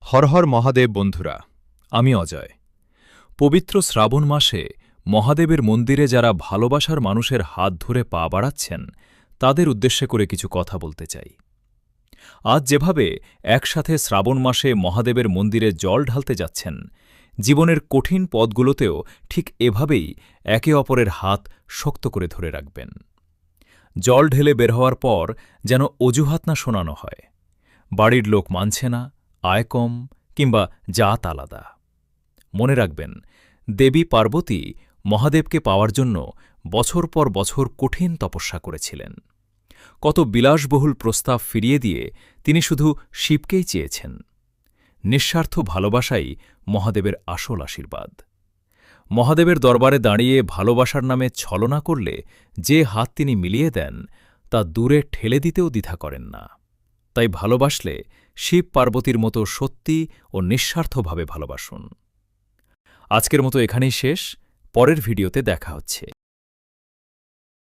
হর হর মহাদেব বন্ধুরা, আমি অজয়। পবিত্র শ্রাবণ মাসে মহাদেবের মন্দিরে যারা ভালোবাসার মানুষের হাত ধরে পা বাড়াচ্ছেন, তাদের উদ্দেশ্যে করে কিছু কথা বলতে চাই। আজ যেভাবে একসাথে শ্রাবণ মাসে মহাদেবের মন্দিরে জল ঢালতে যাচ্ছেন, জীবনের কঠিন পথগুলোতেও ঠিক এভাবেই একে অপরের হাত শক্ত করে ধরে রাখবেন। জল ঢেলে বের হওয়ার পর যেন অজুহাত না শোনানো হয়, বাড়ির লোক মানছে না, আয় কম কিংবা জাত আলাদা। মনে রাখবেন, দেবী পার্বতী মহাদেবকে পাওয়ার জন্য বছর পর বছর কঠিন তপস্যা করেছিলেন। কত বিলাসবহুল প্রস্তাব ফিরিয়ে দিয়ে তিনি শুধু শিবকেই চেয়েছেন। নিঃস্বার্থ ভালোবাসাই মহাদেবের আসল আশীর্বাদ। মহাদেবের দরবারে দাঁড়িয়ে ভালোবাসার নামে ছলনা করলে যে হাত তিনি মিলিয়ে দেন, তা দূরে ঠেলে দিতেও দ্বিধা করেন না। তাই ভালোবাসলে শিব পার্বতীর মতো সত্যি ও নিঃস্বার্থভাবে ভালোবাসুন। আজকের মতো এখানেই শেষ। পরের ভিডিওতে দেখা হচ্ছে।